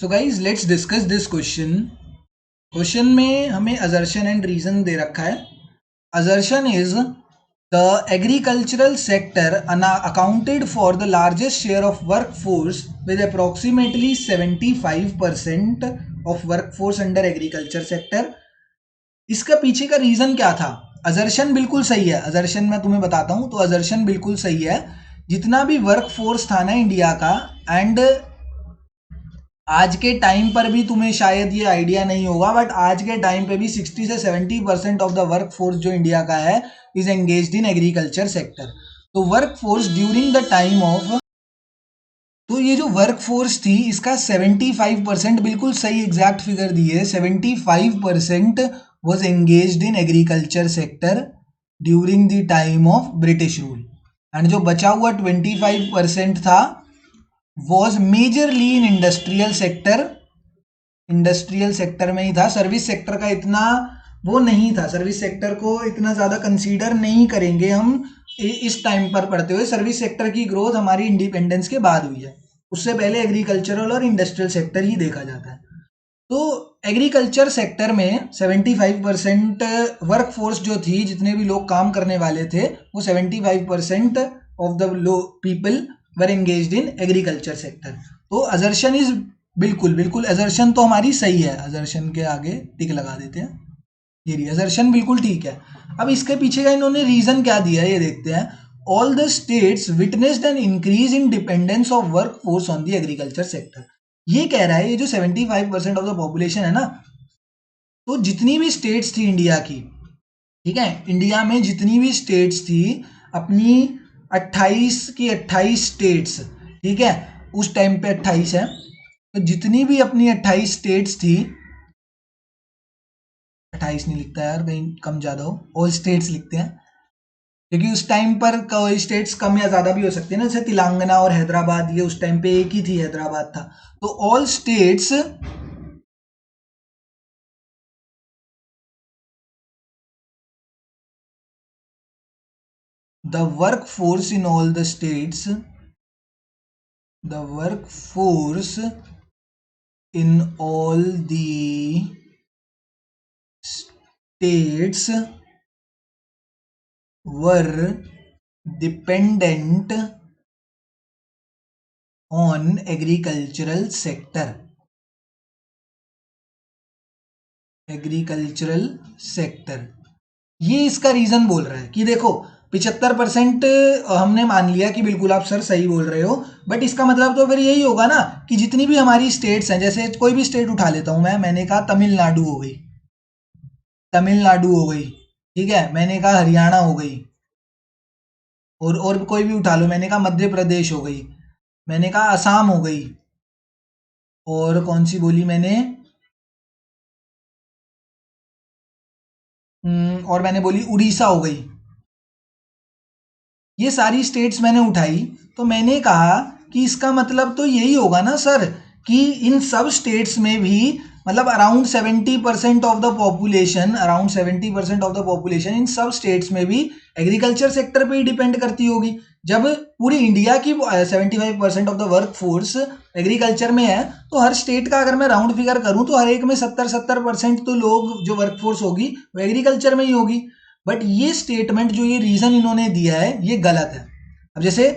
So guys, let's discuss this question. Question में हमें assertion and reason दे रखा है. Assertion is the agricultural sector accounted for the largest share of workforce with approximately 75% of workforce under agriculture sector. इसका पीछे का reason क्या था? Assertion बिल्कुल सही है. असर्शन मैं तुम्हें बताता हूं. तो असर्शन बिल्कुल सही है. जितना भी वर्कफोर्स था ना इंडिया का, एंड आज के टाइम पर भी तुम्हें शायद ये आइडिया नहीं होगा, बट आज के टाइम पे भी 60 से 70% ऑफ द वर्क फोर्स जो इंडिया का है is engaged in agriculture sector. तो work force during the time of, तो ये जो वर्क फोर्स थी इसका 75% बिल्कुल सही एग्जैक्ट फिगर दी है. 75% was engaged in agriculture sector during the time of British rule. And जो बचा हुआ 25% था was majorly in industrial sector. Industrial sector में ही था. सर्विस सेक्टर का इतना वो नहीं था. सर्विस सेक्टर को इतना ज़्यादा कंसीडर नहीं करेंगे हम इस टाइम पर पढ़ते हुए. सर्विस सेक्टर की ग्रोथ हमारी इंडिपेंडेंस के बाद हुई है. उससे पहले एग्रीकल्चरल और इंडस्ट्रियल सेक्टर ही देखा जाता है. तो एग्रीकल्चर सेक्टर में 75% वर्क फोर्स जो थी, जितने भी लोग काम करने वाले थे, वो 75% of the people were engaged in agriculture sector. तो असर्शन इज बिल्कुल असर्शन तो हमारी सही है. असर्शन के आगे टिक लगा देते हैं. ये असर्शन बिल्कुल ठीक है. अब इसके पीछे का इन्होंने रीजन क्या दिया है ये देखते हैं. All the states witnessed an increase in dependence of work force on the agriculture sector. ये कह रहा है ये जो 75% ऑफ द पॉपुलेशन है ना, तो जितनी भी स्टेट्स थी इंडिया की, ठीक है, इंडिया में जितनी भी स्टेट्स थी अपनी 28 की 28 स्टेट्स, ठीक है, उस टाइम पे 28 है. तो जितनी भी अपनी 28 स्टेट्स थी, 28 नहीं लिखता यार, कहीं कम ज्यादा हो, ऑल स्टेट्स लिखते हैं, क्योंकि उस टाइम पर कोई स्टेट्स कम या ज्यादा भी हो सकती है ना. जैसे तेलंगाना और हैदराबाद, ये उस टाइम पे एक ही थी, हैदराबाद था. तो all states, the workforce in all the states, the workforce in all the states were dependent on agricultural sector. Agricultural sector. ये इसका रीजन बोल रहा है कि देखो 75% हमने मान लिया कि बिल्कुल आप सर सही बोल रहे हो, बट इसका मतलब तो फिर यही होगा ना कि जितनी भी हमारी स्टेट्स हैं, जैसे कोई भी स्टेट उठा लेता हूं मैंने कहा तमिलनाडु हो गई, तमिलनाडु हो गई, ठीक है, मैंने कहा हरियाणा हो गई, और कोई भी उठा लो, मैंने कहा मध्य प्रदेश हो गई, मैंने कहा असम हो गई, और कौन सी बोली मैंने, और मैंने बोली उड़ीसा हो गई. ये सारी स्टेट्स मैंने उठाई. तो मैंने कहा कि इसका मतलब तो यही होगा ना सर कि इन सब स्टेट्स में भी मतलब around 70% of the population, around 70% of the population in सब स्टेट्स में भी एग्रीकल्चर सेक्टर पे ही डिपेंड करती होगी. जब पूरी इंडिया की 75% of the work force agriculture में है, तो हर स्टेट का अगर मैं राउंड फिगर करूं तो हर एक में 70% तो लोग जो वर्क फोर्स होगी वो एग्रीकल्चर में ही होगी. बट ये स्टेटमेंट जो ये रीजन इन्होंने दिया है ये गलत है. अब जैसे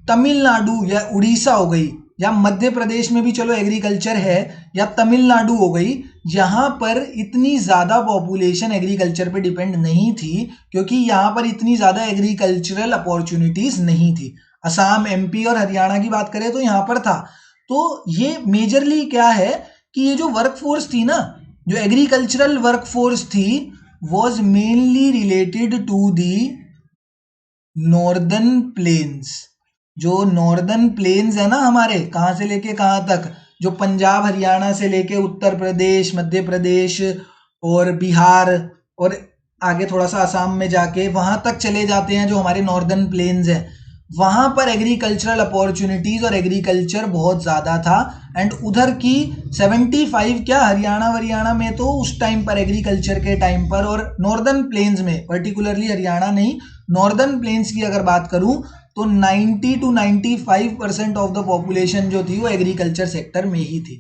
तमिलनाडु या उड़ीसा हो गई, या मध्य प्रदेश में भी चलो एग्रीकल्चर है, या तमिलनाडु हो गई, जहां पर इतनी ज्यादा पॉपुलेशन एग्रीकल्चर पे डिपेंड नहीं थी, क्योंकि यहां पर इतनी ज्यादा एग्रीकल्चरल अपॉर्चुनिटीज नहीं थी. असम, एमपी और हरियाणा की बात करें तो यहां पर था. तो ये मेजरली क्या है कि ये जो वर्कफोर्स थी ना, जो एग्रीकल्चरल वर्कफोर्स थी, was mainly related to the northern plains. जो नॉर्दर्न प्लेन्स है ना हमारे, कहां से लेके कहां तक, जो पंजाब हरियाणा से लेके उत्तर प्रदेश, मध्य प्रदेश और बिहार और आगे थोड़ा सा असम में जाके वहां तक चले जाते हैं, जो हमारे नॉर्दर्न प्लेन्स है, वहां पर एग्रीकल्चरल अपॉर्चुनिटीज और एग्रीकल्चर बहुत ज्यादा था. एंड उधर की 75 क्या हरियाणा में तो उस टाइम पर एग्रीकल्चर के टाइम पर, और नॉर्दर्न प्लेन्स में पर्टिकुलरली हरियाणा नहीं, नॉर्दर्न प्लेन्स की अगर बात करूं तो 90 to 95% ऑफ द पॉपुलेशन जो थी वो एग्रीकल्चर सेक्टर में ही थी.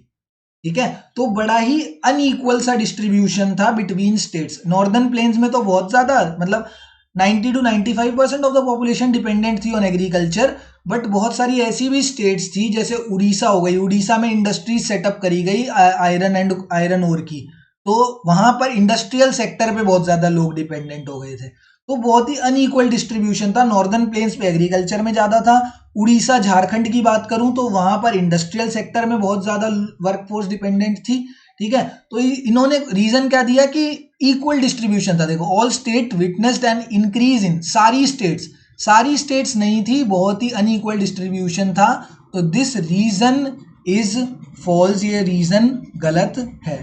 ठीक है, तो बड़ा ही अनइक्वल सा डिस्ट्रीब्यूशन था बिटवीन स्टेट्स। नॉर्दर्न प्लेन्स में तो बहुत ज्यादा, मतलब 90 to 95% of the population dependent थी ऑन एग्रीकल्चर, बट बहुत सारी ऐसी भी स्टेट्स थी जैसे उड़ीसा हो गई, उड़ीसा में इंडस्ट्रीज सेटअप करी गई आयरन ओर की, तो वहां पर इंडस्ट्रियल सेक्टर पे बहुत ज्यादा लोग डिपेंडेंट हो गए थे। तो बहुत ही अनइक्वल डिस्ट्रीब्यूशन था। नॉर्दर्न प्लेन्स पे एग्रीकल्चर में ज्यादा था। उड़ीसा झारखंड की बात करूं तो वहां पर इंडस्ट्रियल सेक्टर में बहुत ज्यादा वर्कफोर्स डिपेंडेंट थी। ठीक है, तो इन्होंने रीजन क्या दिया कि इक्वल डिस्ट्रीब्यूशन था। देखो, all state witnessed an increase in, सारी स्टेट्स नहीं थी, बहुत ही अनइक्वल डिस्ट्रीब्यूशन था। तो दिस रीजन इज फॉल्स, ये रीजन गलत है।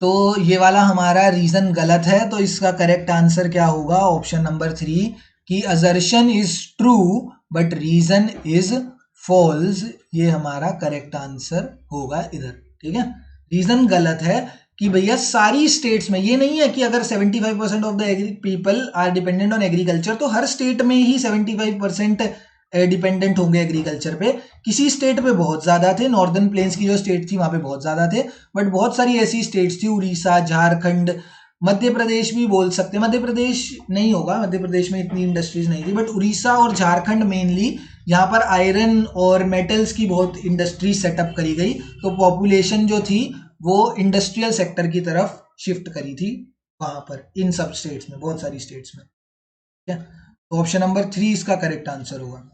तो ये वाला हमारा रीजन गलत है, तो इसका करेक्ट आंसर क्या होगा? ऑप्शन नंबर 3 कि assertion is true but reason is false, ये हमारा करेक्ट आंसर होगा इधर। ठीक है, रीजन गलत है कि भैया सारी स्टेट्स में, ये नहीं है कि अगर 75% of the people are dependent on agriculture तो हर स्टेट में ही 75% डिपेंडेंट होंगे एग्रीकल्चर पे। किसी स्टेट पे बहुत ज्यादा थे, नॉर्दर्न प्लेन्स की जो स्टेट थी वहां पे बहुत ज्यादा थे, बट बहुत सारी ऐसी स्टेट्स थी, उड़ीसा, झारखंड, मध्य प्रदेश भी बोल सकते हैं, मध्य प्रदेश नहीं होगा, मध्य प्रदेश में इतनी इंडस्ट्रीज नहीं थी, बट उड़ीसा और झारखंड मेनली, यहाँ पर आयरन और मेटल्स की बहुत इंडस्ट्री सेटअप करी गई, तो पॉपुलेशन जो थी वो इंडस्ट्रियल सेक्टर की तरफ शिफ्ट करी थी वहां पर, इन सब स्टेट्स में, बहुत सारी स्टेट्स में। ठीक है, तो ऑप्शन नंबर 3 इसका करेक्ट आंसर होगा।